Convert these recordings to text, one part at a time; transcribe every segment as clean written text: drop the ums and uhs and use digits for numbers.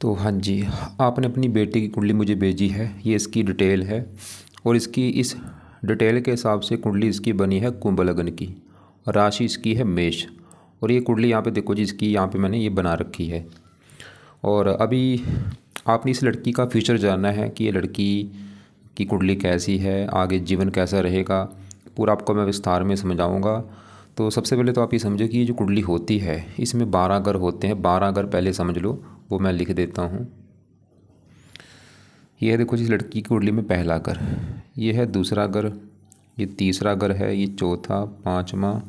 तो हाँ जी, आपने अपनी बेटी की कुंडली मुझे भेजी है। ये इसकी डिटेल है और इसकी इस डिटेल के हिसाब से कुंडली इसकी बनी है कुंभ लग्न की और राशि इसकी है मेष। और ये कुंडली यहाँ पे देखो जी, इसकी यहाँ पे मैंने ये बना रखी है। और अभी आपने इस लड़की का फ्यूचर जानना है कि ये लड़की की कुंडली कैसी है, आगे जीवन कैसा रहेगा, पूरा आपको मैं विस्तार में समझाऊंगा। तो सबसे पहले तो आप ये समझो कि ये जो कुंडली होती है इसमें 12 घर होते हैं। 12 घर पहले समझ लो, वो मैं लिख देता हूँ। ये है देखो जी, लड़की की कुंडली में पहला घर, ये है दूसरा घर, ये तीसरा घर है, ये चौथा, पाँचवा,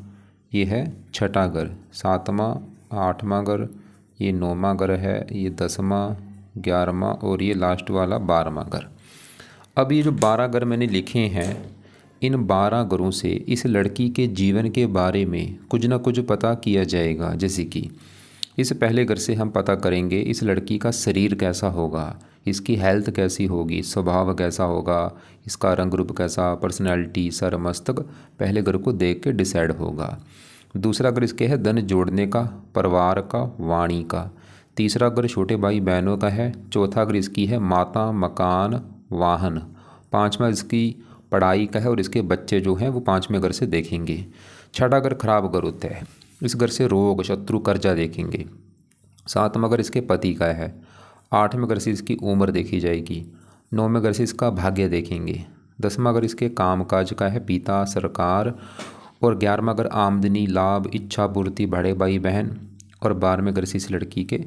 ये है छठा घर, सातवां, आठवां घर, ये नौवां घर है, ये 10वां, 11वां और ये लास्ट वाला 12वां घर। अब ये जो 12 घर मैंने लिखे हैं, इन 12 घरों से इस लड़की के जीवन के बारे में कुछ ना कुछ पता किया जाएगा। जैसे कि इस पहले घर से हम पता करेंगे इस लड़की का शरीर कैसा होगा, इसकी हेल्थ कैसी होगी, स्वभाव कैसा होगा, इसका रंग रूप कैसा, पर्सनैलिटी, सर मस्तक पहले घर को देख के डिसाइड होगा। दूसरा घर इसके है धन जोड़ने का, परिवार का, वाणी का। तीसरा घर छोटे भाई बहनों का है। चौथा घर इसकी है माता, मकान, वाहन। पाँचवा इसकी पढ़ाई का है और इसके बच्चे जो हैं वो 5वें घर से देखेंगे। छठा घर खराब घर होता है, इस घर से रोग, शत्रु, कर्जा देखेंगे। 7वां घर इसके पति का है। 8वें घर से इसकी उम्र देखी जाएगी। 9वें घर से इसका भाग्य देखेंगे। 10वां घर इसके कामकाज का है, पिता, सरकार। और 11वां घर आमदनी, लाभ, इच्छा पूर्ति, बड़े भाई बहन। और 12वें घर से इस लड़की के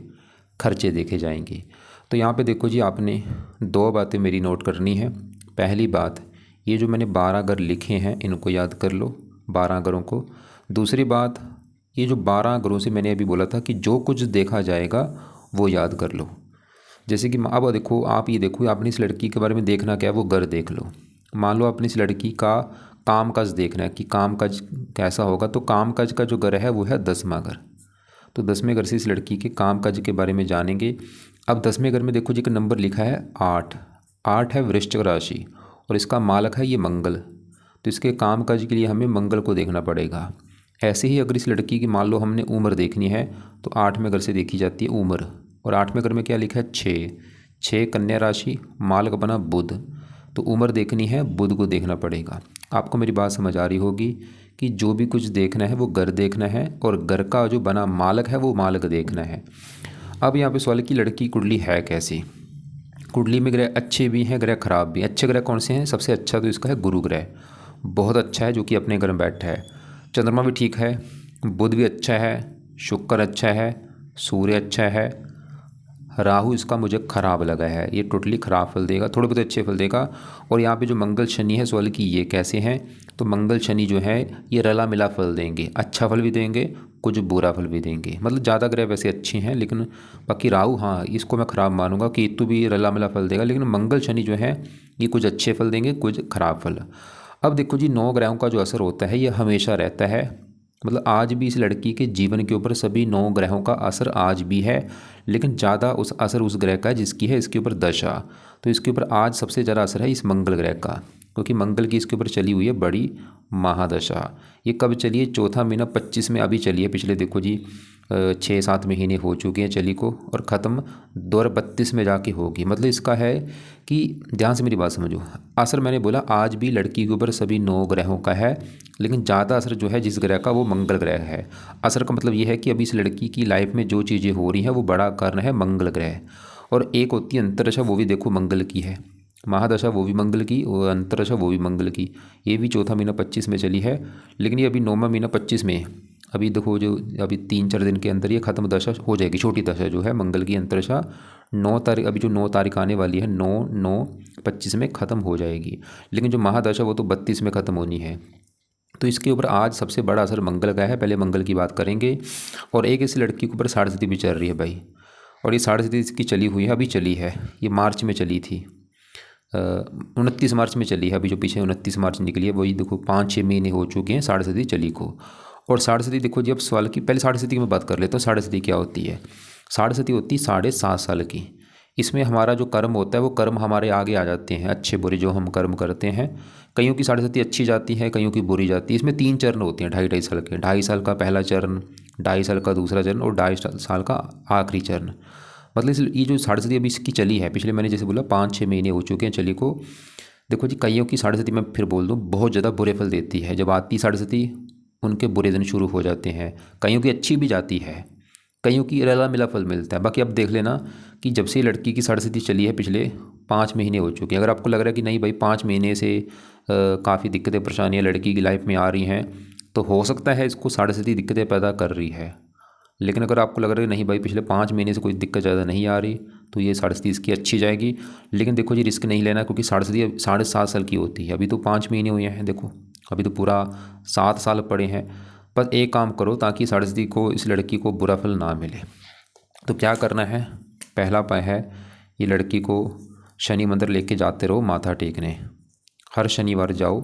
खर्चे देखे जाएंगे। तो यहाँ पे देखो जी, आपने 2 बातें मेरी नोट करनी है। पहली बात, ये जो मैंने 12 घर लिखे हैं इनको याद कर लो, 12 घरों को। दूसरी बात, ये जो 12 घरों से मैंने अभी बोला था कि जो कुछ देखा जाएगा वो याद कर लो। जैसे कि अब देखो, आप ये देखो, आपने इस लड़की के बारे में देखना क्या है, वो घर देख लो। मान लो आपने इस लड़की का कामकाज देखना है कि कामकाज कैसा होगा, तो कामकाज का जो घर है वो है 10वां घर। तो 10वें घर से इस लड़की के कामकाज के बारे में जानेंगे। अब 10वें घर में देखो जी, एक नंबर लिखा है 8। 8 है वृश्चिक राशि और इसका मालक है ये मंगल। तो इसके कामकाज के लिए हमें मंगल को देखना पड़ेगा। ऐसे ही अगर इस लड़की की मान लो हमने उम्र देखनी है तो 8वें घर से देखी जाती है उम्र। और 8वें घर में क्या लिखा है 6। 6 कन्या राशि, मालक बना बुध। तो उम्र देखनी है, बुध को देखना पड़ेगा। आपको मेरी बात समझ आ रही होगी कि जो भी कुछ देखना है वो घर देखना है और घर का जो बना मालक है वो मालक देखना है। अब यहाँ पे सवाल की लड़की कुंडली है कैसी। कुंडली में ग्रह अच्छे भी हैं, ग्रह खराब भी। अच्छे ग्रह कौन से हैं? सबसे अच्छा तो इसका है गुरु ग्रह, बहुत अच्छा है, जो कि अपने घर में बैठा है। चंद्रमा भी ठीक है, बुध भी अच्छा है, शुक्र अच्छा है, सूर्य अच्छा है। राहु इसका मुझे खराब लगा है, ये टोटली खराब फल देगा, थोड़े बहुत अच्छे फल देगा। और यहाँ पे जो मंगल शनि है, सवाल की ये कैसे हैं, तो मंगल शनि जो है ये रला मिला फल देंगे, अच्छा फल भी देंगे, कुछ बुरा फल भी देंगे। मतलब ज़्यादा ग्रह वैसे अच्छे हैं, लेकिन बाकी राहु, हाँ इसको मैं ख़राब मानूंगा कि केतु भी रला मिला फल देगा, लेकिन मंगल शनि जो है ये कुछ अच्छे फल देंगे, कुछ खराब फल। अब देखो जी, 9 ग्रहों का जो असर होता है ये हमेशा रहता है। मतलब आज भी इस लड़की के जीवन के ऊपर सभी 9 ग्रहों का असर आज भी है, लेकिन ज़्यादा उस असर उस ग्रह का है जिसकी है इसके ऊपर दशा। तो इसके ऊपर आज सबसे ज़्यादा असर है इस मंगल ग्रह का, क्योंकि मंगल की इसके ऊपर चली हुई है बड़ी महादशा। ये कब चली है? चौथा महीना 25 में अभी चली है। पिछले देखो जी 6-7 महीने हो चुके हैं चली को, और ख़त्म 2032 में जाके होगी। मतलब इसका है कि ध्यान से मेरी बात समझो, असर मैंने बोला आज भी लड़की के ऊपर सभी 9 ग्रहों का है, लेकिन ज़्यादा असर जो है जिस ग्रह का वो मंगल ग्रह है। असर का मतलब ये है कि अभी इस लड़की की लाइफ में जो चीज़ें हो रही हैं वो बड़ा कारण है मंगल ग्रह। और एक होती है अंतरदशा, वो भी देखो मंगल की है, महादशा वो भी मंगल की, और अंतरदशा वो भी मंगल की। ये भी चौथा महीना 25 में चली है, लेकिन ये अभी 9वां महीना 25 में, अभी देखो जो अभी 3-4 दिन के अंदर ये ख़त्म दशा हो जाएगी। छोटी दशा जो है मंगल की अंतरदशा 9 तारीख, अभी जो 9 तारीख आने वाली है 9/9/25 में ख़त्म हो जाएगी। लेकिन जो महादशा वो तो 32 में ख़त्म होनी है। तो इसके ऊपर आज सबसे बड़ा असर मंगल का है। पहले मंगल की बात करेंगे। और एक इस लड़की के ऊपर साढ़े भी चल रही है भाई, और ये साढ़े इसकी चली हुई है, अभी चली है, ये मार्च में चली थी, 29 मार्च में चली है। अभी जो पीछे 29 मार्च निकली है वही देखो 5-6 महीने हो चुके हैं साढ़े चली को। और साढ़े देखो जी, अब सवाल की पहले साढ़े की मैं बात कर लेता हूँ। साढ़े क्या होती है? साढ़े होती है 7.5 साल की। इसमें हमारा जो कर्म होता है वो कर्म हमारे आगे आ जाते हैं, अच्छे बुरे जो हम कर्म करते हैं। कईयों की साढ़े अच्छी जाती है, कईयों की बुरी जाती है। इसमें 3 चरण होते हैं 2.5 साल के। 2.5 साल का पहला चरण, 2.5 साल का दूसरा चरण और 2.5 साल का आखिरी चरण। मतलब ये जो साढ़े सती अभी इसकी चली है, पिछले मैंने जैसे बोला 5-6 महीने हो चुके हैं चली को। देखो जी, कईयों की साढ़े सती मैं फिर बोल दूँ बहुत ज़्यादा बुरे फल देती है। जब आती साढ़े सती उनके बुरे दिन शुरू हो जाते हैं। कईयों की अच्छी भी जाती है, कईयों की रला मिला फल मिलता है। बाकी अब देख लेना कि जब से लड़की की साढ़े सती चली है पिछले 5 महीने हो चुके हैं। अगर आपको लग रहा है कि नहीं भाई 5 महीने से काफ़ी दिक्कतें परेशानियाँ लड़की की लाइफ में आ रही हैं, तो हो सकता है इसको साढ़े सती दिक्कतें पैदा कर रही है। लेकिन अगर आपको लग रहा है नहीं भाई पिछले 5 महीने से कोई दिक्कत ज़्यादा नहीं आ रही, तो ये साढ़े सती इसकी अच्छी जाएगी। लेकिन देखो जी, रिस्क नहीं लेना, क्योंकि साढ़े सती 7.5 साल की होती है। अभी तो 5 महीने हुए हैं, देखो अभी तो पूरा 7 साल पड़े हैं। बस एक काम करो ताकि साढ़े सती को, इस लड़की को बुरा फल ना मिले। तो क्या करना है, पहला उपाय है ये लड़की को शनि मंदिर लेके जाते रहो माथा टेकने। हर शनिवार जाओ,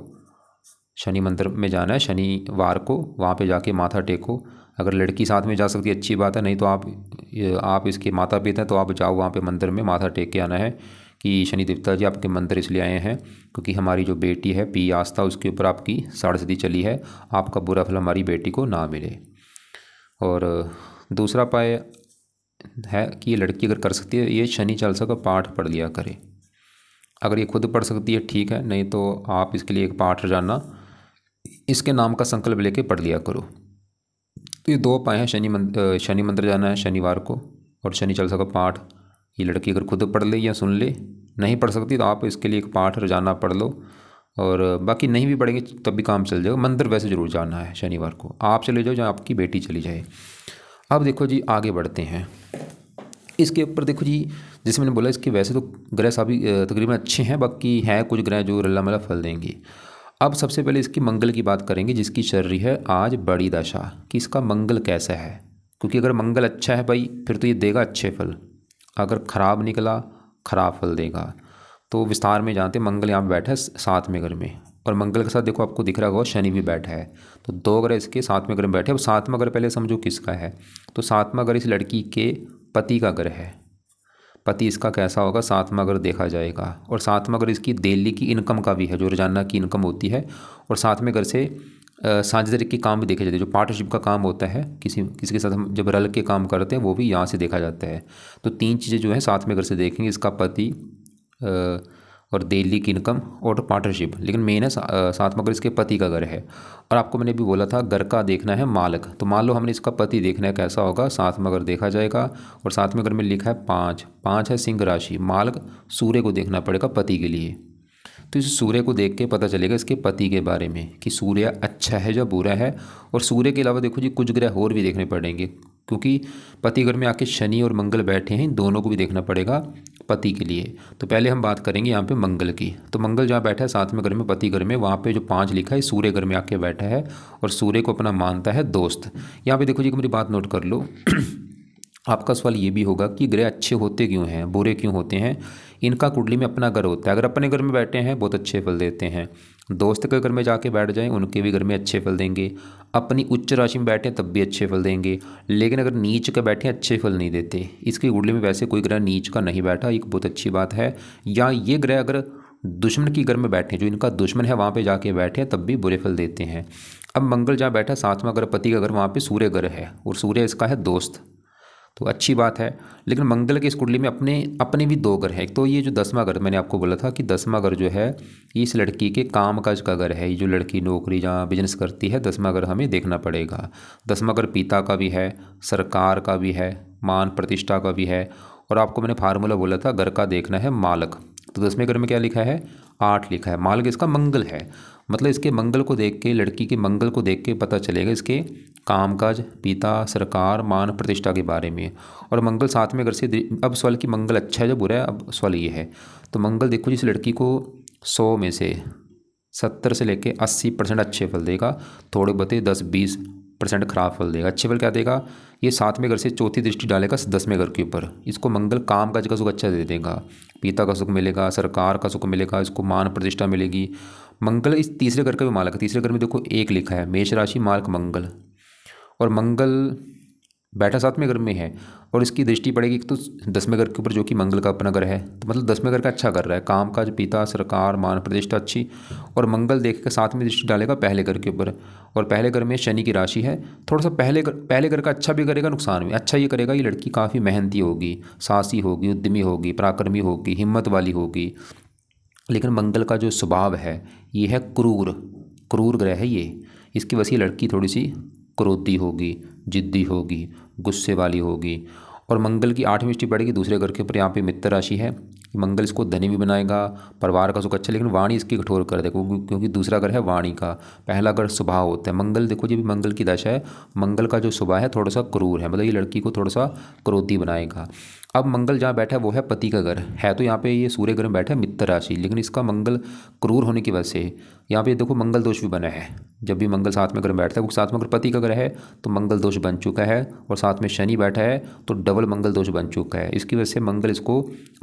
शनि मंदिर में जाना है शनिवार को, वहाँ पे जाके माथा टेको। अगर लड़की साथ में जा सकती है अच्छी बात है, नहीं तो आप इसके माता पिता हैं तो आप जाओ वहाँ पे मंदिर में माथा टेक के आना है कि शनि देवता जी आपके मंदिर इसलिए आए हैं क्योंकि हमारी जो बेटी है पी आस्था, उसके ऊपर आपकी साढ़े सती चली है, आपका बुरा फल हमारी बेटी को ना मिले। और दूसरा उपाय है कि ये लड़की अगर कर सकती है, ये शनि चालीसा का पाठ पढ़ लिया करे। अगर ये खुद पढ़ सकती है ठीक है, नहीं तो आप इसके लिए एक पाठ रोजाना इसके नाम का संकल्प लेके पढ़ लिया करो। तो ये 2 उपाय हैं, शनि मंदिर जाना है शनिवार को, और शनि चालीसा का पाठ ये लड़की अगर खुद पढ़ ले या सुन ले। नहीं पढ़ सकती तो आप इसके लिए एक पाठ रोजाना पढ़ लो, और बाकी नहीं भी पढ़ेंगे तब भी काम चल जाएगा। मंदिर वैसे ज़रूर जाना है शनिवार को, आप चले जाओ जहाँ आपकी बेटी चली जाए। अब देखो जी, आगे बढ़ते हैं इसके ऊपर। देखो जी, जैसे मैंने बोला इसके वैसे तो ग्रह सभी तकरीबन अच्छे हैं, बाकी हैं कुछ ग्रह जो रल्ला मला फल देंगे। अब सबसे पहले इसकी मंगल की बात करेंगे, जिसकी चल रही है आज बड़ी दशा, कि इसका मंगल कैसा है। क्योंकि अगर मंगल अच्छा है भाई फिर तो ये देगा अच्छे फल, अगर ख़राब निकला खराब फल देगा। तो विस्तार में जानते, मंगल यहाँ बैठा है 7वें घर में, और मंगल के साथ देखो आपको दिख रहा होगा शनि भी बैठा है। तो 2 ग्रह इसके 7वें घर में बैठे। अब 7वां घर पहले समझो किसका है, तो 7वां घर इस लड़की के पति का घर है। पति इसका कैसा होगा, 7वां घर देखा जाएगा। और 7वां घर इसकी डेली की इनकम का भी है, जो रोजाना की इनकम होती है। और 7वें घर से साझेदारी के काम भी देखे जाते हैं, जो पार्टनरशिप का काम होता है, किसी किसी के साथ हम जब रल के काम करते हैं वो भी यहाँ से देखा जाता है। तो 3 चीज़ें जो है 7वें घर से देखेंगे, इसका पति और डेली की इनकम और पार्टनरशिप। लेकिन मेन है 7वां घर इसके पति का घर है। और आपको मैंने भी बोला था घर का देखना है मालक, तो मान लो हमने इसका पति देखना है कैसा होगा, 7वां घर देखा जाएगा। और 7वें घर में लिखा है 5 है सिंह राशि, मालक सूर्य को देखना पड़ेगा पति के लिए। तो इस सूर्य को देख के पता चलेगा इसके पति के बारे में कि सूर्य अच्छा है या बुरा है। और सूर्य के अलावा देखो जी कुछ ग्रह और भी देखने पड़ेंगे, क्योंकि पति घर में आके शनि और मंगल बैठे हैं, इन दोनों को भी देखना पड़ेगा पति के लिए। तो पहले हम बात करेंगे यहाँ पे मंगल की। तो मंगल जहाँ बैठा है 7वें घर में पति घर में, वहाँ पे जो 5 लिखा है सूर्य घर में आके बैठा है, और सूर्य को अपना मानता है दोस्त। यहाँ पे देखो जी मेरी बात नोट कर लो आपका सवाल ये भी होगा कि ग्रह अच्छे होते क्यों हैं, बुरे क्यों होते हैं। इनका कुंडली में अपना घर होता है। अगर अपने घर में बैठे हैं बहुत अच्छे फल देते हैं, दोस्त के घर में जाके बैठ जाएं उनके भी घर में अच्छे फल देंगे, अपनी उच्च राशि में बैठे तब भी अच्छे फल देंगे। लेकिन अगर नीच के बैठे अच्छे फल नहीं देते। इसकी कुंडली में वैसे कोई ग्रह नीच का नहीं बैठा, एक बहुत अच्छी बात है। या ये ग्रह अगर दुश्मन की घर में बैठे, जो इनका दुश्मन है वहाँ पे जाके बैठे तब भी बुरे फल देते हैं। अब मंगल जहाँ बैठा 7वां घर पति का घर, वहाँ पे सूर्य घर है, और सूर्य इसका है दोस्त, तो अच्छी बात है। लेकिन मंगल के इस कुंडली में अपने भी 2 घर हैं। एक तो ये जो 10वां घर मैंने आपको बोला था कि 10वां घर जो है इस लड़की के काम काज का घर है। ये जो लड़की नौकरी जहाँ बिजनेस करती है, 10वां घर हमें देखना पड़ेगा। 10वां घर पिता का भी है, सरकार का भी है, मान प्रतिष्ठा का भी है। और आपको मैंने फार्मूला बोला था घर का देखना है मालक, तो 10वें घर में क्या लिखा है 8 लिखा है, मालक इसका मंगल है। मतलब इसके मंगल को देख के, लड़की के मंगल को देख के पता चलेगा इसके कामकाज, पिता, सरकार, मान प्रतिष्ठा के बारे में। और मंगल 7वें घर से, अब सवाल कि मंगल अच्छा है या बुरा है, अब सवाल ये है। तो मंगल देखो जिस लड़की को 100 में से 70 से लेके 80% अच्छे फल देगा, थोड़े बहुते 10-20% खराब फल देगा। अच्छे फल क्या देगा, ये 7वें घर से चौथी दृष्टि डालेगा 10वें घर के ऊपर। इसको मंगल काम काज का सुख अच्छा दे देगा, पिता का सुख मिलेगा, सरकार का सुख मिलेगा, इसको मान प्रतिष्ठा मिलेगी। मंगल इस तीसरे घर का भी मालक है। तीसरे घर में देखो 1 लिखा है, मेष राशि मालक मंगल। और मंगल बैठा 7वें घर में है और इसकी दृष्टि पड़ेगी तो 10वें घर के ऊपर जो कि मंगल का अपना घर है, तो मतलब 10वें घर का अच्छा कर रहा है, काम काज, पिता, सरकार, मान प्रतिष्ठा अच्छी। और मंगल देख के 7वें दृष्टि डालेगा पहले घर के ऊपर, और पहले घर में शनि की राशि है। थोड़ा सा पहले घर का अच्छा भी करेगा, नुकसान भी। अच्छा ये करेगा, ये लड़की काफ़ी मेहनती होगी, साहसी होगी, उद्यमी होगी, पराक्रमी होगी, हिम्मत वाली होगी। लेकिन मंगल का जो स्वभाव है ये है क्रूर, क्रूर ग्रह है ये। इसकी वजह से लड़की थोड़ी सी क्रोधी होगी, जिद्दी होगी, गुस्से वाली होगी। और मंगल की 8वीं दृष्टि पड़ेगी दूसरे घर के ऊपर, यहाँ पे मित्र राशि है। मंगल इसको धनी भी बनाएगा, परिवार का सुख अच्छा, लेकिन वाणी इसकी कठोर कर देगा, क्योंकि दूसरा घर है वाणी का, पहला घर स्वभाव होता है। मंगल देखो जी, भी मंगल की दशा है, मंगल का जो स्वभाव है थोड़ा सा क्रूर है, मतलब ये लड़की को थोड़ा सा क्रोधी बनाएगा। अब मंगल जहाँ बैठा है वो है पति का घर है, तो यहाँ पे ये सूर्य घर में बैठा है मित्र राशि, लेकिन इसका मंगल क्रूर होने की वजह से यहाँ पे देखो मंगल दोष भी बना है। जब भी मंगल 7वें घर में बैठता है, वो 7वें घर पति का घर है, तो मंगल दोष बन चुका है। और साथ में शनि बैठा है तो डबल मंगल दोष बन चुका है। इसकी वजह से मंगल इसको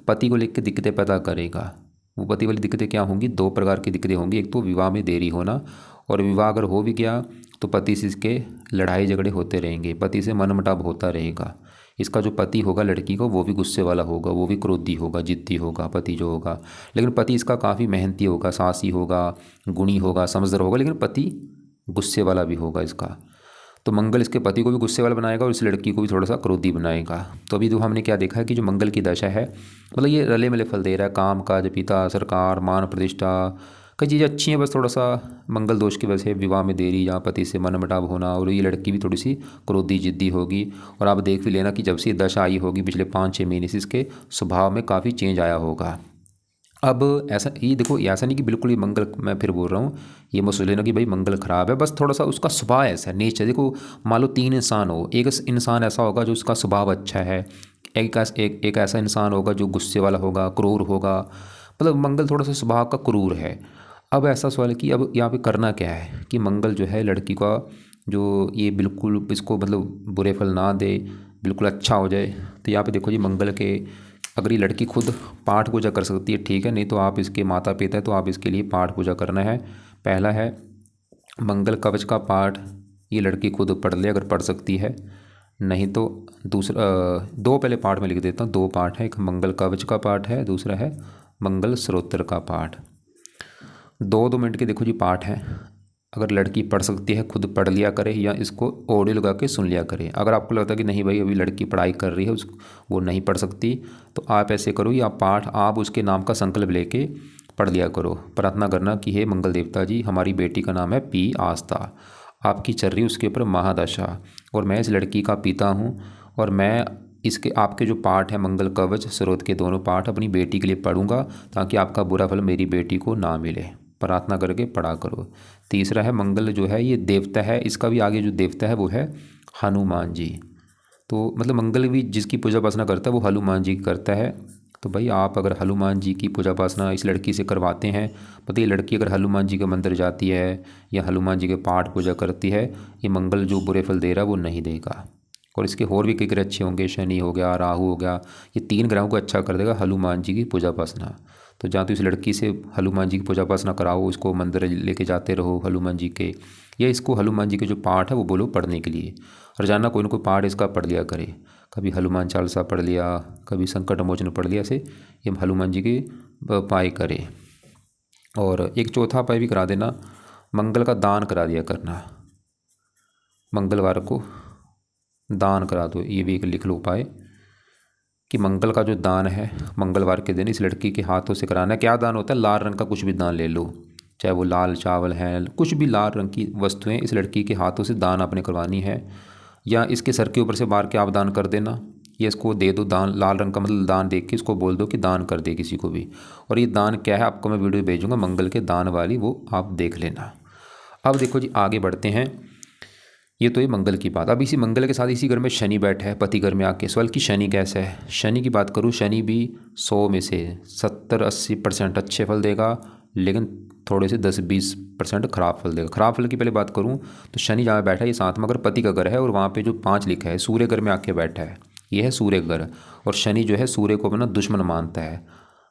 पति को लेकर दिक्कतें पैदा करेगा। वो पति वाली दिक्कतें क्या होंगी, 2 प्रकार की दिक्कतें होंगी। एक तो विवाह में देरी होना, और विवाह अगर हो भी गया तो पति से इसके लड़ाई झगड़े होते रहेंगे, पति से मनमुटाव होता रहेगा। इसका जो पति होगा लड़की को, वो भी गुस्से वाला होगा, वो भी क्रोधी होगा, जिद्दी होगा पति जो होगा। लेकिन पति इसका काफ़ी मेहनती होगा, साहसी होगा, गुणी होगा, समझदार होगा, लेकिन पति गुस्से वाला भी होगा इसका। तो मंगल इसके पति को भी गुस्से वाला बनाएगा और इस लड़की को भी थोड़ा सा क्रोधी बनाएगा। तो अभी तो हमने क्या देखा है कि जो मंगल की दशा है, मतलब ये रले मिले फल दे रहा है, काम काज, पिता, सरकार, मान प्रतिष्ठा, कई चीज़ें अच्छी हैं। बस थोड़ा सा मंगल दोष की वजह से विवाह में देरी, या पति से मनमुटाव होना, और ये लड़की भी थोड़ी सी क्रोधी जिद्दी होगी। और आप देख भी लेना कि जब से दशा आई होगी पिछले 5-6 महीने से, इसके स्वभाव में काफ़ी चेंज आया होगा। अब ऐसा ये देखो, ऐसा नहीं कि बिल्कुल ही मंगल, मैं फिर बोल रहा हूँ, ये मत सोच लेना कि भाई मंगल खराब है, बस थोड़ा सा उसका स्वभाव ऐसा है, नेचर। देखो मान लो 3 इंसान हो, एक इंसान ऐसा होगा जो उसका स्वभाव अच्छा है, एक ऐसा इंसान होगा जो गुस्से वाला होगा, क्रूर होगा। मतलब मंगल थोड़ा सा स्वभाव का क्रूर है। अब ऐसा सवाल है कि अब यहाँ पे करना क्या है कि मंगल जो है लड़की का जो ये बिल्कुल इसको मतलब बुरे फल ना दे, बिल्कुल अच्छा हो जाए। तो यहाँ पे देखो जी, मंगल के अगर ये लड़की खुद पाठ पूजा कर सकती है ठीक है, नहीं तो आप इसके माता पिता है तो आप इसके लिए पाठ पूजा करना है। पहला है मंगल कवच का पाठ, ये लड़की खुद पढ़ ले अगर पढ़ सकती है, नहीं तो दूसरा 2 पहले पाठ में लिख देता हूँ, 2 पाठ है, एक मंगल कवच का पाठ है, दूसरा है मंगल स्त्रोत्र का पाठ। 2-2 मिनट के देखो जी पाठ है। अगर लड़की पढ़ सकती है खुद पढ़ लिया करे, या इसको ऑडियो लगा के सुन लिया करे। अगर आपको लगता है कि नहीं भाई अभी लड़की पढ़ाई कर रही है, वो नहीं पढ़ सकती, तो आप ऐसे करो, या पाठ आप उसके नाम का संकल्प लेके पढ़ लिया करो। प्रार्थना करना कि हे मंगल देवता जी, हमारी बेटी का नाम है पी आस्था, आपकी चल रही उसके ऊपर महादशा, और मैं इस लड़की का पिता हूँ, और मैं इसके आपके जो पाठ है मंगल कवच स्रोत के दोनों पाठ अपनी बेटी के लिए पढ़ूंगा, ताकि आपका बुरा फल मेरी बेटी को ना मिले। प्रार्थना करके पढ़ा करो। तीसरा है मंगल जो है ये देवता है, इसका भी आगे जो देवता है वो है हनुमान जी। तो मतलब मंगल भी जिसकी पूजा उपासना करता है वो हनुमान जी की करता है। तो भाई आप अगर हनुमान जी की पूजा उपासना इस लड़की से करवाते हैं, पता ये लड़की अगर हनुमान जी के मंदिर जाती है या हनुमान जी के पाठ पूजा करती है, ये मंगल जो बुरे फल दे रहा है वो नहीं देगा। और इसके और भी कई ग्रह अच्छे होंगे, शनि हो गया, राहु हो गया, ये 3 ग्रहों को अच्छा कर देगा हनुमान जी की पूजा उपासना। तो जहाँ तो इस लड़की से हनुमान जी की पूजा उपासना कराओ, उसको मंदिर लेके जाते रहो हनुमान जी के, या इसको हनुमान जी के जो पाठ है वो बोलो पढ़ने के लिए। रोजाना कोई ना कोई पाठ इसका पढ़ लिया करे, कभी हनुमान चालीसा पढ़ लिया, कभी संकट मोचन पढ़ लिया, से ये हनुमान जी के पाए करे। और एक चौथा उपाय भी करा देना, मंगल का दान करा दिया करना, मंगलवार को दान करा दो। ये भी एक लिख लो उपाय कि मंगल का जो दान है मंगलवार के दिन इस लड़की के हाथों से कराना है। क्या दान होता है, लाल रंग का कुछ भी दान ले लो, चाहे वो लाल चावल है, कुछ भी लाल रंग की वस्तुएं इस लड़की के हाथों से दान आपने करवानी है, या इसके सर के ऊपर से मार के आप दान कर देना, या इसको दे दो दान। लाल रंग का मतलब दान देख के इसको बोल दो कि दान कर दे किसी को भी। और ये दान क्या है आपको मैं वीडियो भेजूंगा मंगल के दान वाली, वो आप देख लेना। अब देखो जी आगे बढ़ते हैं, ये तो ये मंगल की बात। अब इसी मंगल के साथ इसी घर में शनि बैठा है पति घर में आके। सवाल कि शनि कैसा है, शनि की बात करूँ, शनि भी 100 में से 70-80% अच्छे फल देगा, लेकिन थोड़े से 10-20% खराब फल देगा। खराब फल की पहले बात करूँ तो शनि जहाँ बैठा है ये 7वां घर पति का घर है, और वहाँ पे जो 5 लिखा है सूर्य घर में आके बैठा है, ये है सूर्य घर। और शनि जो है सूर्य को अपना दुश्मन मानता है।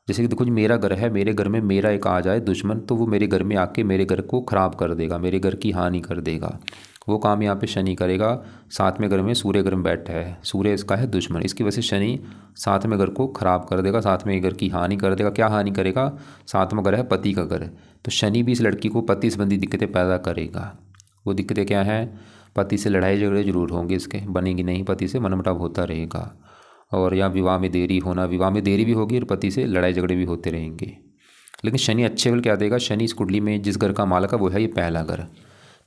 जैसे कि देखो जी मेरा घर है, मेरे घर में मेरा एक आ जाए दुश्मन, तो वो मेरे घर में आके मेरे घर को ख़राब कर देगा, मेरे घर की हानि कर देगा। वो काम यहाँ पे शनि करेगा। 7वें घर में सूर्य घर में बैठा है, सूर्य इसका है दुश्मन, इसकी वजह से शनि 7वें घर को खराब कर देगा, 7वें घर की हानि कर देगा। क्या हानि करेगा? 7वां घर है पति का घर, तो शनि भी इस लड़की को पति संबंधी दिक्कतें पैदा करेगा। वो दिक्कतें क्या हैं? पति से लड़ाई झगड़े जरूर होंगे इसके, बनेगी नहीं, पति से मनमुटाव होता रहेगा। और या विवाह में देरी होना, विवाह में देरी भी होगी और पति से लड़ाई झगड़े भी होते रहेंगे। लेकिन शनि अच्छे फल क्या देगा? शनि इस कुंडली में जिस घर का मालक है वो है ये पहला घर।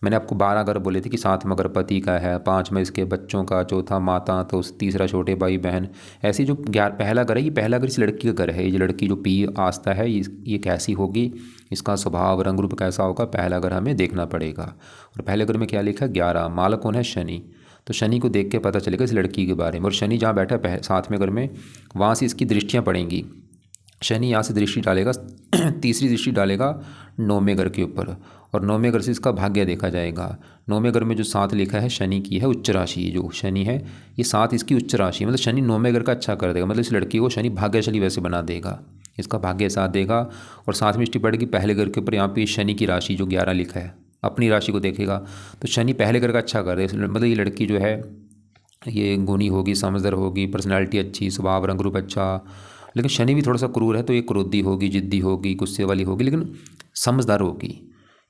मैंने आपको 12 घर बोले थे कि 7वां घर पति का है, 5वां इसके बच्चों का, चौथा माता, तो तीसरा छोटे भाई बहन। ऐसी जो पहला घर है, ये पहला घर इस लड़की का घर है। ये लड़की जो पी आस्था है ये कैसी होगी, इसका स्वभाव रंग रूप कैसा होगा, पहला घर हमें देखना पड़ेगा। और पहले घर में क्या लिखा है? 11, मालक कौन है? शनि। तो शनि को देख के पता चलेगा इस लड़की के बारे में। और शनि जहाँ बैठा है 7वें घर में, वहाँ से इसकी दृष्टियाँ पड़ेंगी। शनि यहाँ से दृष्टि डालेगा, तीसरी दृष्टि डालेगा 9वें घर के ऊपर, और 9वें घर से इसका भाग्य देखा जाएगा। 9वें घर में जो 7 लिखा है शनि की है उच्च राशि, जो शनि है ये 7 इसकी उच्च राशि, मतलब शनि 9वें घर का अच्छा कर देगा, मतलब इस लड़की को शनि भाग्यशाली वैसे बना देगा, इसका भाग्य साथ देगा। और 7वीं दृष्टि पड़ेगी पहले घर के ऊपर, यहाँ पे शनि की राशि जो 11 लिखा है अपनी राशि को देखेगा, तो शनि पहले घर का अच्छा कर देगा। मतलब ये लड़की जो है ये गुणी होगी, समझदार होगी, पर्सनैलिटी अच्छी, स्वभाव रंग रूप अच्छा। लेकिन शनि भी थोड़ा सा क्रूर है, तो ये क्रोधी होगी, जिद्दी होगी, गुस्से वाली होगी, लेकिन समझदार होगी,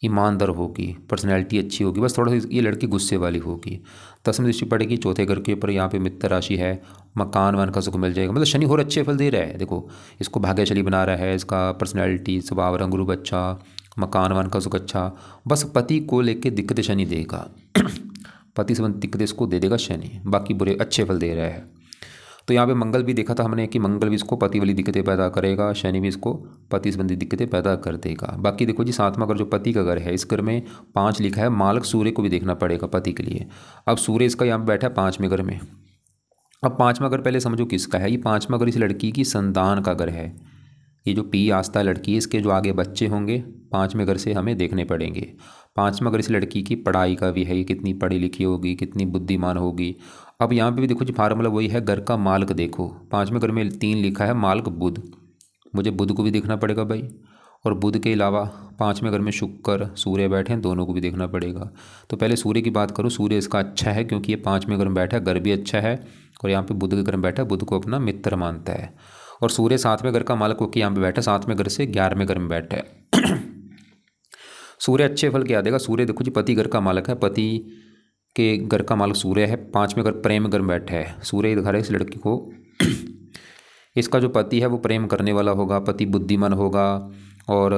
ईमानदार होगी, पर्सनैलिटी अच्छी होगी। बस थोड़ा सा ये लड़की गुस्से वाली होगी। 10वीं दृष्टि पड़ेगी चौथे घर के ऊपर, यहाँ पे मित्र राशि है, मकान वन का सुख मिल जाएगा। मतलब शनि और अच्छे फल दे रहा है, देखो इसको भाग्यशाली बना रहा है, इसका पर्सनैलिटी स्वभाव रंग रूप अच्छा, मकान वन का सुख अच्छा। बस पति को लेके दिक्कतें शनि देगा पति संबंधी दिक्कतें इसको दे देगा शनि, बाकी बुरे अच्छे फल दे रहा है। तो यहाँ पे मंगल भी देखा था हमने कि मंगल भी इसको पति वाली दिक्कतें पैदा करेगा, शनि भी इसको पति संबंधी दिक्कतें पैदा कर देगा। बाकी देखो जी 7वां घर जो पति का घर है, इस घर में 5 लिखा है, मालक सूर्य को भी देखना पड़ेगा पति के लिए। अब सूर्य इसका यहाँ पे बैठा है 5वें घर में। अब 5वां घर पहले समझो किसका है? ये 5वां घर इस लड़की की संतान का घर है। ये जो पी आस्था लड़की है, इसके जो आगे बच्चे होंगे 5वें घर से हमें देखने पड़ेंगे। 5वां घर इस लड़की की पढ़ाई का भी है, ये कितनी पढ़ी लिखी होगी, कितनी बुद्धिमान होगी। अब यहाँ पे भी देखो जी फार्मूला वही है, घर का मालक देखो, 5वें घर में 3 लिखा है, मालक बुध, मुझे बुध को भी देखना पड़ेगा भाई। और बुध के अलावा 5वें घर में शुक्र सूर्य बैठे हैं, दोनों को भी देखना पड़ेगा। तो पहले सूर्य की बात करूँ, सूर्य इसका अच्छा है क्योंकि ये 5वें घर में बैठा है, घर भी अच्छा है। और यहाँ पे बुध के घर में बैठा है, बुध को अपना मित्र मानता है। और सूर्य 7वें घर का मालक होकर यहाँ पे बैठा है, 7वें घर से 11वें घर में बैठा है। सूर्य अच्छे फल क्या देगा? सूर्य देखो जी पति घर का मालक है, पति के घर का मालक सूर्य है, 5वें घर प्रेम घर में बैठा है। सूर्य दिखा रहा है इस लड़की को इसका जो पति है वो प्रेम करने वाला होगा, पति बुद्धिमान होगा, और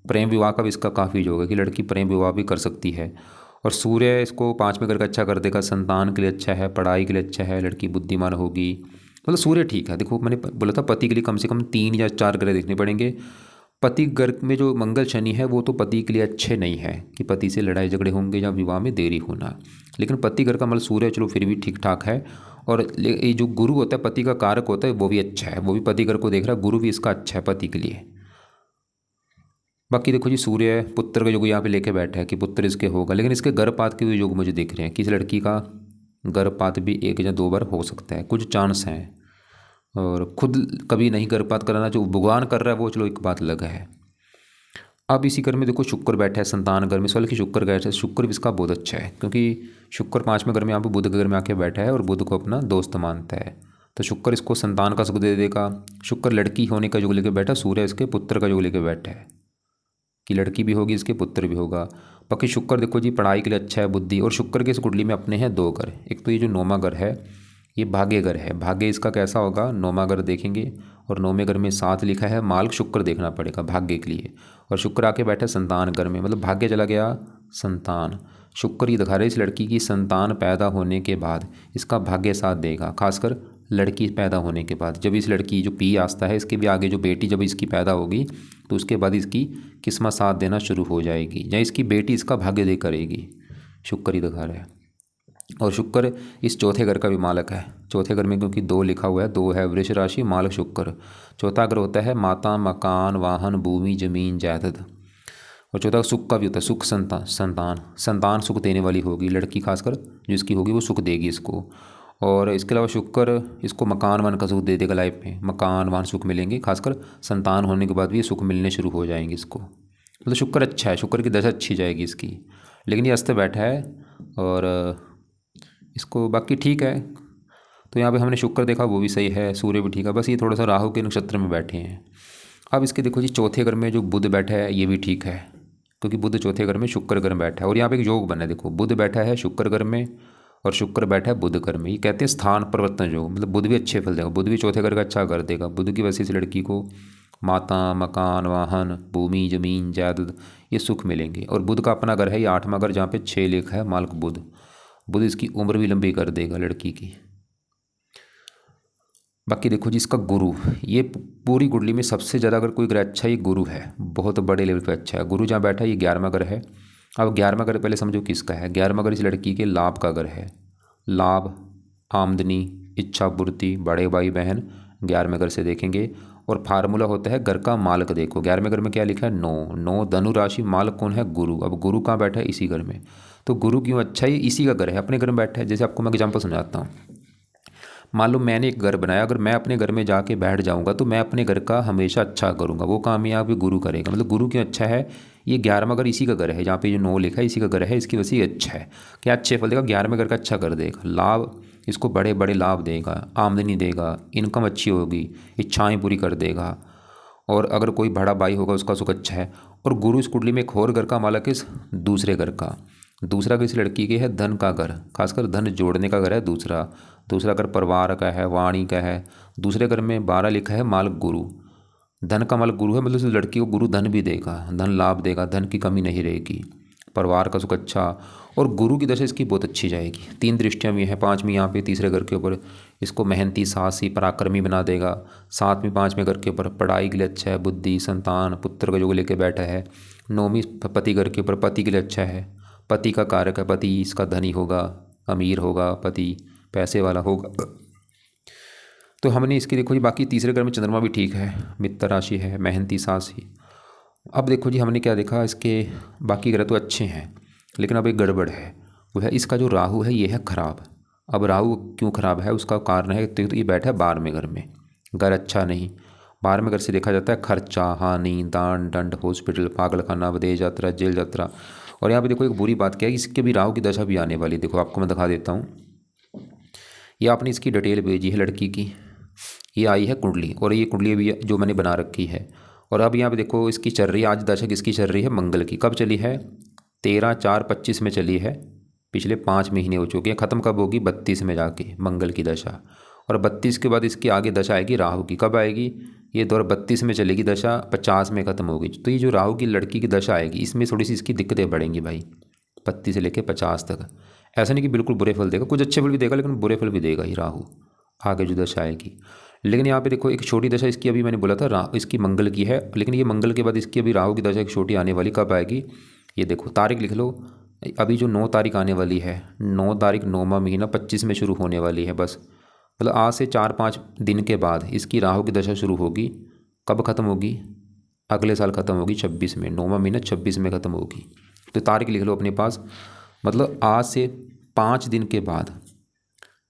प्रेम विवाह का भी इसका काफ़ी जो होगा कि लड़की प्रेम विवाह भी कर सकती है। और सूर्य इसको 5वें घर का अच्छा कर देगा, संतान के लिए अच्छा है, पढ़ाई के लिए अच्छा है, लड़की बुद्धिमान होगी, मतलब सूर्य ठीक है। देखो मैंने बोला था पति के लिए कम से कम 3 या 4 ग्रह देखने पड़ेंगे। पति घर में जो मंगल शनि है वो तो पति के लिए अच्छे नहीं है कि पति से लड़ाई झगड़े होंगे या विवाह में देरी होना। लेकिन पति घर का मतलब सूर्य चलो फिर भी ठीक ठाक है। और ये जो गुरु होता है पति का कारक होता है वो भी अच्छा है, वो भी पति घर को देख रहा है, गुरु भी इसका अच्छा है पति के लिए। बाकी देखो जी सूर्य पुत्र का योग यहाँ पे लेके बैठा है कि पुत्र इसके होगा, लेकिन इसके गर्भपात के भी योग मुझे दिख रहे हैं कि इस लड़की का गर्भपात भी 1 या 2 बार हो सकता है, कुछ चांस हैं। और खुद कभी नहीं गर्भपात कराना, जो भगवान कर रहा है वो चलो एक बात अलग है। अब इसी घर में देखो शुक्र बैठा है संतान घर में, सवाल कि शुक्र गया है, शुक्र भी इसका बहुत अच्छा है क्योंकि शुक्र 5वें घर में यहाँ पे बुध के घर में आके बैठा है और बुध को अपना दोस्त मानता है। तो शुक्र इसको संतान का सुख दे देगा। शुक्र लड़की होने का योग लेकर बैठा, सूर्य इसके पुत्र का योग लेकर बैठा है कि लड़की भी होगी इसके पुत्र भी होगा। बाकी शुक्र देखो जी पढ़ाई के लिए अच्छा है, बुद्धि। और शुक्र के इस कुंडली में अपने हैं 2 घर, एक तो ये जो 9वां घर है ये भाग्य घर है। भाग्य इसका कैसा होगा? 9वां घर देखेंगे और 9वें घर में 7 लिखा है, मालक शुक्र देखना पड़ेगा भाग्य के लिए। और शुक्र आके बैठा संतान घर में, मतलब भाग्य चला गया संतान। शुक्र ये दिखा रहे इस लड़की की संतान पैदा होने के बाद इसका भाग्य साथ देगा, खासकर लड़की पैदा होने के बाद। जब इस लड़की जो पी आस्था है इसके भी आगे जो बेटी जब इसकी पैदा होगी तो उसके बाद इसकी किस्मत साथ देना शुरू हो जाएगी, या इसकी बेटी इसका भाग्य दे करेगी। शुक्र ही दिखा रहा है। और शुक्र इस चौथे घर का भी मालक है। चौथे घर में क्योंकि 2 लिखा हुआ है, 2 है वृष राशि, मालक शुक्र। चौथा घर होता है माता, मकान, वाहन, भूमि, जमीन, जायदाद। और चौथा सुख का भी होता है, सुख संतान सुख देने वाली होगी लड़की, खासकर जो इसकी होगी वो सुख देगी इसको। और इसके अलावा शुक्र इसको मकान वन का सुख दे देगा, लाइफ में मकान वन सुख मिलेंगे, खासकर संतान होने के बाद भी ये सुख मिलने शुरू हो जाएंगे इसको। मतलब शुक्र अच्छा है, शुक्र की दशा अच्छी जाएगी इसकी। लेकिन ये अस्त बैठा है और इसको बाकी ठीक है। तो यहाँ पे हमने शुक्र देखा, वो भी सही है, सूर्य भी ठीक है, बस ये थोड़ा सा राहु के नक्षत्र में बैठे हैं। अब इसके देखो जी चौथे घर में जो बुध बैठा है ये भी ठीक है, क्योंकि बुध चौथे घर में शुक्र घर में बैठा है। और यहाँ पे एक योग बना है, देखो बुध बैठा है शुक्र घर में और शुक्र बैठा है बुध घर में। ये कहते हैं स्थान परिवर्तन योग, मतलब बुध भी अच्छे फल देगा, बुध भी चौथे घर का अच्छा कर देगा। बुध की वजह से लड़की को माता, मकान, वाहन, भूमि, जमीन, जायदाद ये सुख मिलेंगे। और बुध का अपना घर है ये 8वां घर, जहाँ पे 6 लिखा है मालक बुध। बुध इसकी उम्र भी लंबी कर देगा लड़की की। बाकी देखो जी इसका गुरु, ये पूरी कुंडली में सबसे ज़्यादा अगर कोई ग्रह अच्छा है ये गुरु है, बहुत बड़े लेवल पे अच्छा है। गुरु जहाँ बैठा है ये 11वां घर है। अब 11वां घर पहले समझो किसका है। 11वां घर इस लड़की के लाभ का घर है। लाभ, आमदनी, इच्छा पूर्ति, बड़े भाई बहन 11वें घर से देखेंगे। और फार्मूला होता है घर का मालक। देखो 11वें घर में क्या लिखा है, 9 धनु राशि, मालक कौन है, गुरु। अब गुरु कहाँ बैठा है, इसी घर में। तो गुरु क्यों अच्छा है, इसी का घर है, अपने घर में बैठा है। जैसे आपको मैं एग्जाम्पल समझाता हूँ। मान लो मैंने एक घर बनाया, अगर मैं अपने घर में जाके बैठ जाऊंगा तो मैं अपने घर का हमेशा अच्छा करूंगा, वो काम यहाँ पे गुरु करेगा। मतलब गुरु क्यों अच्छा है, ये 11वां घर इसी का घर है, जहाँ पे जो 9 लिखा है इसी का घर है, इसकी वजह से ये अच्छा है। क्या अच्छे फल देगा, 11वें घर का अच्छा कर देगा। लाभ, इसको बड़े बड़े लाभ देगा, आमदनी देगा, इनकम अच्छी होगी, इच्छाएँ पूरी कर देगा। और अगर कोई बड़ा भाई होगा उसका सुख अच्छा है। और गुरु इस कुंडली में एक और घर का मालक है, इस दूसरे घर का। दूसरा घर इस लड़की के है धन का घर, खासकर धन जोड़ने का घर है दूसरा। दूसरा घर परिवार का है, वाणी का है। दूसरे घर में 12 लिखा है मालक गुरु, धन का मालक गुरु है। मतलब इस लड़की को गुरु धन भी देगा, धन लाभ देगा, धन की कमी नहीं रहेगी, परिवार का सुख अच्छा। और गुरु की दशा इसकी बहुत अच्छी जाएगी। 3 दृष्टियाँ भी हैं, 5वीं यहाँ पे तीसरे घर के ऊपर इसको मेहनती, साहसी, पराक्रमी बना देगा। 7वीं 5वें घर के ऊपर पढ़ाई के लिए अच्छा है, बुद्धि, संतान, पुत्र का योग लेके बैठा है। 9वीं पति घर के ऊपर पति के लिए अच्छा है, पति का कारक है, पति इसका धनी होगा, अमीर होगा, पति पैसे वाला होगा। तो हमने इसकी देखो जी बाकी तीसरे घर में चंद्रमा भी ठीक है, मित्र राशि है, मेहनती, साहसी। अब देखो जी हमने क्या देखा, इसके बाकी ग्रह तो अच्छे हैं, लेकिन अब एक गड़बड़ है, वो है इसका जो राहु है ये है खराब। अब राहु क्यों खराब है, उसका कारण है तो ये बैठा है 12वें घर में, घर अच्छा नहीं। 12वें घर से देखा जाता है खर्चा, हानि, दान, दंड, हॉस्पिटल, पागलखाना, विदेश यात्रा, जेल यात्रा। और यहाँ पे देखो एक बुरी बात क्या है, इसके भी राहु की दशा भी आने वाली। देखो आपको मैं दिखा देता हूँ, ये आपने इसकी डिटेल भेजी है लड़की की, ये आई है कुंडली, और ये कुंडली भी जो मैंने बना रखी है। और अब यहाँ पे देखो इसकी चल रही है, आज दशा किसकी चल रही है, मंगल की। कब चली है, 13/4/25 में चली है, पिछले 5 महीने हो चुके हैं। ख़त्म कब होगी, 32 में जाके मंगल की दशा। और 32 के बाद इसकी आगे दशा आएगी राहु की। कब आएगी, ये दौर 32 में चलेगी दशा, 50 में ख़त्म होगी। तो ये जो राहु की लड़की की दशा आएगी इसमें थोड़ी सी इसकी दिक्कतें बढ़ेंगी भाई, 32 से लेकर 50 तक। ऐसा नहीं कि बिल्कुल बुरे फल देगा, कुछ अच्छे फल भी देगा, लेकिन बुरे फल भी देगा ही राहु आगे जो दशा आएगी। लेकिन यहाँ पे देखो एक छोटी दशा इसकी, अभी मैंने बोला था इसकी मंगल की है, लेकिन ये मंगल के बाद इसकी अभी राहु की दशा एक छोटी आने वाली। कब आएगी, ये देखो तारीख लिख लो, अभी जो 9 तारीख आने वाली है, 9 तारीख 9वां महीना 25 में शुरू होने वाली है। बस मतलब आज से 4-5 दिन के बाद इसकी राहु की दशा शुरू होगी। कब ख़त्म होगी, अगले साल ख़त्म होगी 26 में, 9वां महीना 26 में ख़त्म होगी। तो तारीख लिख लो अपने पास, मतलब आज से 5 दिन के बाद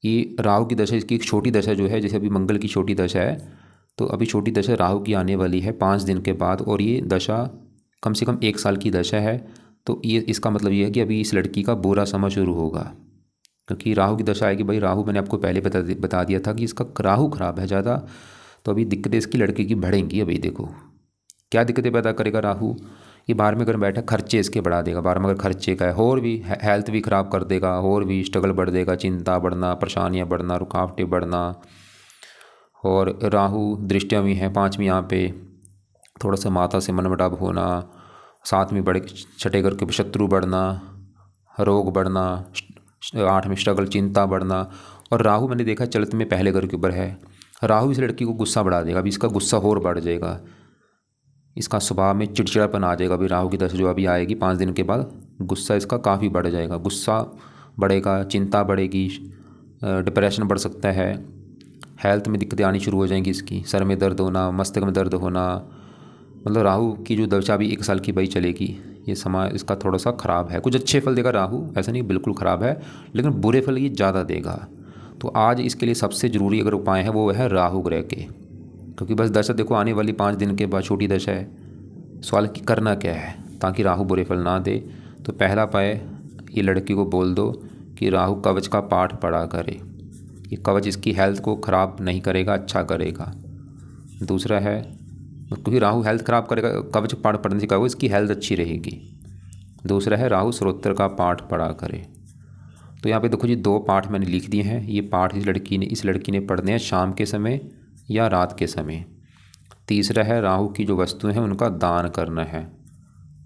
ये राहु की दशा, इसकी एक छोटी दशा जो है, जैसे अभी मंगल की छोटी दशा है, तो अभी छोटी दशा राहु की आने वाली है 5 दिन के बाद। और ये दशा कम से कम 1 साल की दशा है। तो ये इसका मतलब ये है कि अभी इस लड़की का बुरा समय शुरू होगा, क्योंकि राहु की दशा आएगी। भाई राहु मैंने आपको पहले बता दिया था कि इसका राहु खराब है ज़्यादा, तो अभी दिक्कतें इसकी लड़की की बढ़ेंगी। अभी देखो क्या दिक्कतें पैदा करेगा राहु, ये 12वें घर में बैठा, खर्चे इसके बढ़ा देगा। 12वां घर खर्चे का है, और भी हेल्थ भी ख़राब कर देगा, और भी स्ट्रगल बढ़ देगा, चिंता बढ़ना, परेशानियाँ बढ़ना, रुकावटें बढ़ना। और राहु दृष्टियाँ भी हैं 5वीं यहाँ पे, थोड़ा सा माता से मनमुटाव होना, 7वीं बड़े 6ठे घर के शत्रु बढ़ना, रोग बढ़ना, 8वीं स्ट्रगल, चिंता बढ़ना। और राहु मैंने देखा चलते में पहले घर के ऊपर है। राहु इस लड़की को गुस्सा बढ़ा देगा, अभी इसका गुस्सा और बढ़ जाएगा, इसका स्वभाव में चिड़चिड़ापन आ जाएगा। अभी राहु की दशा जो अभी आएगी 5 दिन के बाद, गुस्सा इसका काफ़ी बढ़ जाएगा, गुस्सा बढ़ेगा, चिंता बढ़ेगी, डिप्रेशन बढ़ सकता है, हेल्थ में दिक्कतें आनी शुरू हो जाएंगी इसकी, सर में दर्द होना, मस्तक में दर्द होना। मतलब राहु की जो दशा भी 1 साल की भाई चलेगी, ये समय इसका थोड़ा सा ख़राब है। कुछ अच्छे फल देगा राहु, ऐसा नहीं बिल्कुल ख़राब है, लेकिन बुरे फल ये ज़्यादा देगा। तो आज इसके लिए सबसे ज़रूरी अगर उपाय है वो है राहु ग्रह के, क्योंकि बस दशा देखो आने वाली 5 दिन के बाद छोटी दशा है। सवाल की करना क्या है ताकि राहु बुरे फल ना दे, तो पहला उपाय ये लड़की को बोल दो कि राहु कवच का पाठ पढ़ा करे, ये कवच इसकी हेल्थ को ख़राब नहीं करेगा, अच्छा करेगा। दूसरा है, क्योंकि राहु हेल्थ ख़राब करेगा, कवच पाठ पढ़ने से क्या होगा, इसकी हेल्थ अच्छी रहेगी। दूसरा है राहु स्तोत्र का पाठ पढ़ा करे। तो यहाँ पे देखो जी 2 पाठ मैंने लिख दिए हैं। ये पाठ इस लड़की ने पढ़ने हैं शाम के समय या रात के समय। तीसरा है राहु की जो वस्तुएं हैं उनका दान करना है।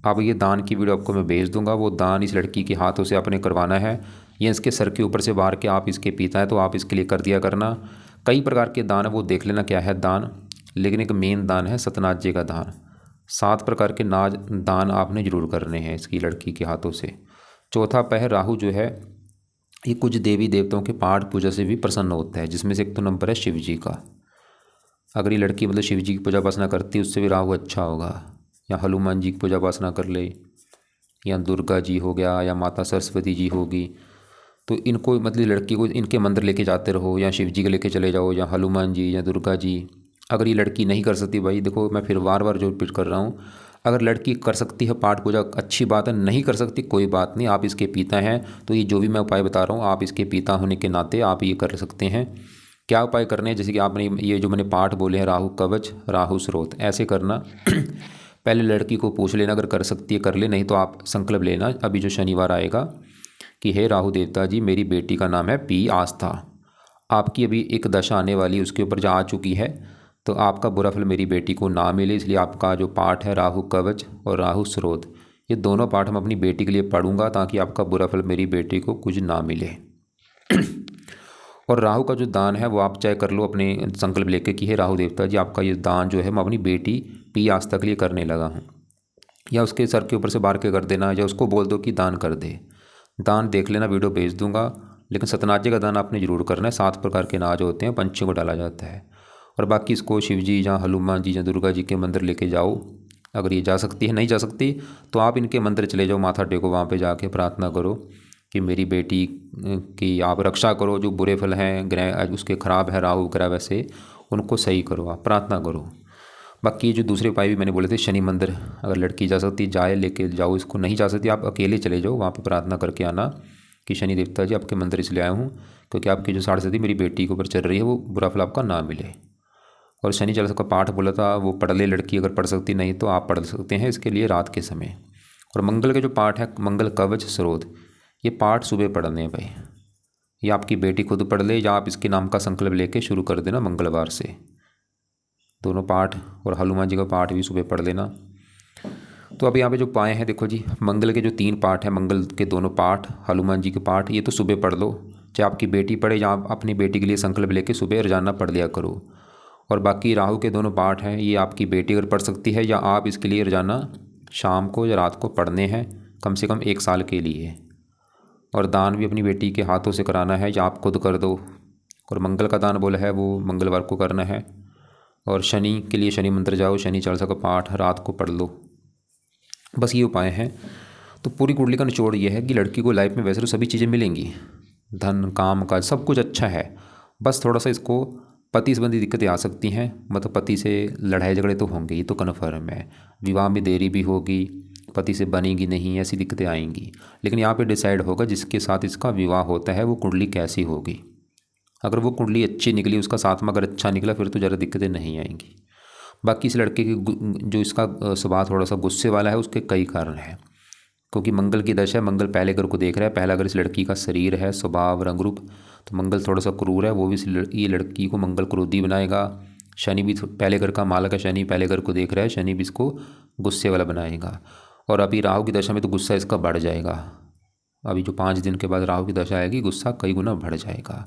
अब ये दान की वीडियो आपको मैं भेज दूंगा। वो दान इस लड़की के हाथों से आपने करवाना है, या इसके सर के ऊपर से बाहर के आप इसके पीता है तो आप इसके लिए कर दिया करना। कई प्रकार के दान है, वो देख लेना क्या है दान, लेकिन एक मेन दान है सतनाज्य का दान। 7 प्रकार के नाज दान आपने जरूर करने हैं इसकी लड़की के हाथों से। चौथा पहर राहु जो है ये कुछ देवी देवताओं के पाठ पूजा से भी प्रसन्न होता है, जिसमें से एक तो नंबर है शिव जी का। अगर ये लड़की मतलब शिव जी की पूजा उपासना करती है उससे भी राहु अच्छा होगा, या हनुमान जी की पूजा उपासना कर ले, या दुर्गा जी हो गया, या माता सरस्वती जी होगी। तो इनको मतलब लड़की को इनके मंदिर लेके जाते रहो, या शिव जी के लेके चले जाओ, या हनुमान जी या दुर्गा जी। अगर ये लड़की नहीं कर सकती, भाई देखो मैं फिर बार बार जो रिपीट कर रहा हूँ, अगर लड़की कर सकती है पाठ पूजा अच्छी बात है, नहीं कर सकती कोई बात नहीं, आप इसके पिता हैं तो ये जो भी मैं उपाय बता रहा हूँ आप इसके पिता होने के नाते आप ये कर सकते हैं। क्या उपाय करने हैं, जैसे कि आपने ये जो मैंने पाठ बोले हैं राहु कवच राहु स्रोत, ऐसे करना। पहले लड़की को पूछ लेना, अगर कर सकती है कर ले, नहीं तो आप संकल्प लेना अभी जो शनिवार आएगा कि हे राहु देवता जी मेरी बेटी का नाम है पी आस्था, आपकी अभी एक दशा आने वाली उसके ऊपर जा आ चुकी है, तो आपका बुरा फल मेरी बेटी को ना मिले, इसलिए आपका जो पाठ है राहु कवच और राहु स्रोत, ये दोनों पाठ हम अपनी बेटी के लिए पढ़ूंगा ताकि आपका बुरा फल मेरी बेटी को कुछ ना मिले। और राहु का जो दान है वो आप चाहे कर लो अपने संकल्प लेके कि हे राहु देवता जी आपका ये दान जो है मैं अपनी बेटी पी आस्था के लिए करने लगा हूँ, या उसके सर के ऊपर से बार के कर देना, या उसको बोल दो कि दान कर दे। दान देख लेना, वीडियो भेज दूंगा, लेकिन सतनाज्य का दान आपने जरूर करना है। 7 प्रकार के नाज होते हैं, पंछियों को डाला जाता है। और बाकी इसको शिव जी या हनुमान जी या दुर्गा जी के मंदिर लेके जाओ, अगर ये जा सकती है, नहीं जा सकती तो आप इनके मंदिर चले जाओ, माथा टेको, वहाँ पे जाके प्रार्थना करो कि मेरी बेटी की आप रक्षा करो, जो बुरे फल हैं ग्रह उसके ख़राब है राहु ग्रह वैसे उनको सही करो, आप प्रार्थना करो। बाकी जो दूसरे उपाय भी मैंने बोले थे, शनि मंदिर अगर लड़की जा सकती जाए लेके जाओ, इसको नहीं जा सकती आप अकेले चले जाओ, वहाँ पे प्रार्थना करके आना कि शनि देवता जी आपके मंदिर इसलिए आया हूँ क्योंकि आपकी जो 7 मेरी बेटी के ऊपर चल रही है वो बुरा फल आपका ना मिले। और शनि चालीसा का पाठ बोला था वो पढ़ ले लड़की, अगर पढ़ सकती नहीं तो आप पढ़ सकते हैं इसके लिए रात के समय। और मंगल के जो पाठ है मंगल कवच स्रोत, ये पाठ सुबह पढ़ने हैं भाई, ये आपकी बेटी खुद पढ़ ले या आप इसके नाम का संकल्प लेके शुरू कर देना मंगलवार से, दोनों पाठ। और हनुमान जी का पाठ भी सुबह पढ़ लेना। तो अब यहाँ पे जो पाए हैं देखो जी, मंगल के जो 3 पाठ हैं, मंगल के दोनों पाठ, हनुमान जी के पाठ, ये तो सुबह पढ़ लो, चाहे आपकी बेटी पढ़े या आप अपनी बेटी के लिए संकल्प लेके सुबह रोजाना पढ़ लिया करो। और बाकी राहु के दोनों पाठ हैं, ये आपकी बेटी अगर पढ़ सकती है या आप इसके लिए रोजाना शाम को या रात को पढ़ने हैं कम से कम 1 साल के लिए। और दान भी अपनी बेटी के हाथों से कराना है या आप खुद कर दो। और मंगल का दान बोला है वो मंगलवार को करना है। और शनि के लिए शनि मंदिर जाओ, शनि चालीसा का पाठ रात को पढ़ लो। बस ये उपाय हैं। तो पूरी कुंडली का निचोड़ ये है कि लड़की को लाइफ में वैसे तो सभी चीज़ें मिलेंगी, धन काम काज सब कुछ अच्छा है, बस थोड़ा सा इसको पति संबंधी दिक्कतें आ सकती हैं, मतलब पति से लड़ाई झगड़े तो होंगे, ये तो कन्फर्म है। विवाह में देरी भी होगी, पति से बनेगी नहीं, ऐसी दिक्कतें आएंगी। लेकिन यहाँ पे डिसाइड होगा जिसके साथ इसका विवाह होता है वो कुंडली कैसी होगी। अगर वो कुंडली अच्छी निकली, उसका साथ में अगर अच्छा निकला, फिर तो ज़्यादा दिक्कतें नहीं आएंगी। बाकी इस लड़के की जो इसका स्वभाव थोड़ा सा गुस्से वाला है, उसके कई कारण हैं, क्योंकि मंगल की दशा है, मंगल पहले घर को देख रहा है। पहला घर इस लड़की का शरीर है, स्वभाव, रंग रूप, तो मंगल थोड़ा सा क्रूर है, वो भी ये लड़की को मंगल क्रोधी बनाएगा। शनि भी पहले घर का मालक है, शनि पहले घर को देख रहा है, शनि भी इसको गुस्से वाला बनाएगा। और अभी राहु की दशा में तो गुस्सा इसका बढ़ जाएगा, अभी जो 5 दिन के बाद राहु की दशा आएगी गुस्सा कई गुना बढ़ जाएगा।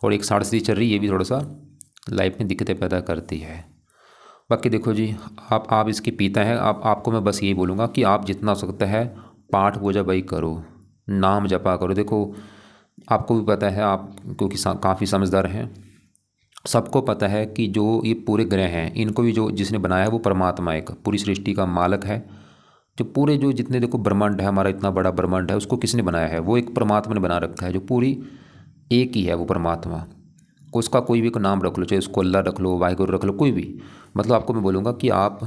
और एक 7 चल रही, ये भी थोड़ा सा लाइफ में दिक्कतें पैदा करती है। बाकी देखो जी, आप इसके पिता हैं, आपको मैं बस यही बोलूँगा कि आप जितना हो सकता है पाठ पूजा भाई करो, नाम जपा करो। देखो आपको भी पता है, आप क्योंकि काफ़ी समझदार हैं, सबको पता है कि जो ये पूरे ग्रह हैं इनको भी जो जिसने बनाया है वो परमात्मा एक पूरी सृष्टि का मालक है। जो पूरे जो जितने देखो ब्रह्मांड है, हमारा इतना बड़ा ब्रह्मांड है, उसको किसने बनाया है? वो एक परमात्मा ने बना रखा है, जो पूरी एक ही है वो परमात्मा। उसका कोई भी नाम रख लो, चाहे उसको अल्लाह रख लो, वाहिगुरु रख लो, कोई भी। मतलब आपको मैं बोलूँगा कि आप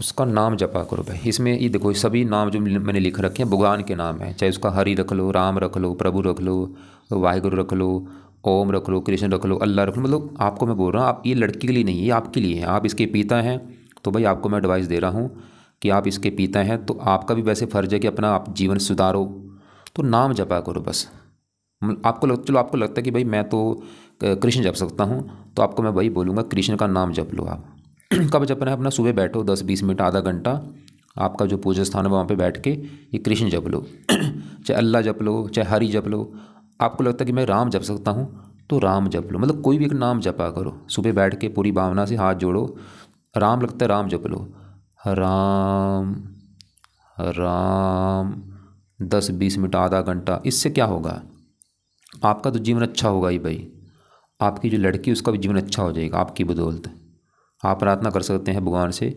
उसका नाम जपा करो भाई। इसमें ये देखो सभी नाम जो मैंने लिख रखे हैं भगवान के नाम हैं, चाहे उसका हरि रख लो, राम रख लो, प्रभु रख लो, वाहिगुरु रख लो, ओम रख लो, कृष्ण रख लो, अल्लाह रख लो। मतलब आपको मैं बोल रहा हूँ, आप ये लड़की के लिए नहीं है, ये आपके लिए है। आप इसके पिता हैं तो भाई आपको मैं एडवाइस दे रहा हूँ कि आप इसके पिता हैं तो आपका भी वैसे फ़र्ज़ है कि अपना आप जीवन सुधारो, तो नाम जपा करो बस। चलो आपको लगता है कि भाई मैं तो कृष्ण जप सकता हूँ, तो आपको मैं वही बोलूँगा कृष्ण का नाम जप लो आप। कब जपना है? अपना सुबह बैठो 10-20 मिनट, आधा घंटा, आपका जो पूजा स्थान है वहाँ पे बैठ के ये कृष्ण जप लो। चाहे अल्लाह जप लो, चाहे हरि जप लो। आपको लगता है कि मैं राम जप सकता हूँ तो राम जप लो। मतलब कोई भी एक नाम जपा करो सुबह बैठ के, पूरी भावना से हाथ जोड़ो। राम लगता है राम जप लो, राम राम, 10-20 मिनट, आधा घंटा। इससे क्या होगा? आपका तो जीवन अच्छा होगा ही भाई, आपकी जो लड़की उसका भी जीवन अच्छा हो जाएगा आपकी बदौलत। आप प्रार्थना कर सकते हैं भगवान से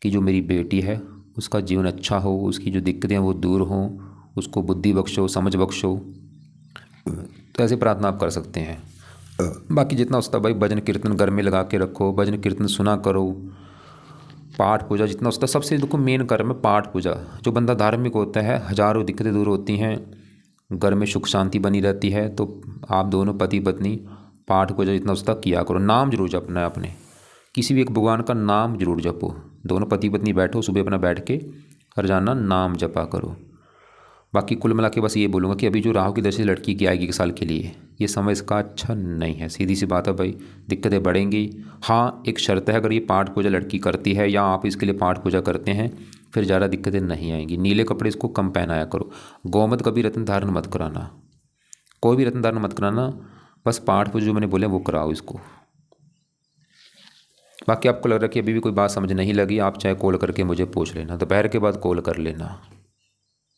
कि जो मेरी बेटी है उसका जीवन अच्छा हो, उसकी जो दिक्कतें हैं वो दूर हों, उसको बुद्धि बख्शो, समझ बख्शो। तो ऐसे प्रार्थना आप कर सकते हैं। बाकी जितना उसका भाई भजन कीर्तन घर में लगा के रखो, भजन कीर्तन सुना करो, पाठ पूजा जितना उसका, सबसे देखो मेन कर्म है पाठ पूजा। जो बंदा धार्मिक होता है हजारों दिक्कतें दूर होती हैं, घर में सुख शांति बनी रहती है। तो आप दोनों पति पत्नी पाठ पूजा जितना उसका किया करो। नाम जरूर जपना है अपने, किसी भी एक भगवान का नाम जरूर जपो। दोनों पति पत्नी बैठो, सुबह अपना बैठ के रोजाना नाम जपा करो। बाकी कुल मिला के बस ये बोलूँगा कि अभी जो राहु की दशा लड़की की आएगी 1 साल के लिए, ये समय इसका अच्छा नहीं है। सीधी सी बात है भाई, दिक्कतें बढ़ेंगी। हाँ, एक शर्त है, अगर ये पाठ पूजा लड़की करती है या आप इसके लिए पाठ पूजा करते हैं, फिर ज़्यादा दिक्कतें नहीं आएंगी। नीले कपड़े इसको कम पहनाया करो। गौमत कभी रत्न धारण मत कराना, कोई भी रत्न धारण मत कराना। बस पाठ पूजा जो मैंने बोले वो कराओ इसको। बाकी आपको लग रहा है कि अभी भी कोई बात समझ नहीं लगी, आप चाहे कॉल करके मुझे पूछ लेना, दोपहर के बाद कॉल कर लेना।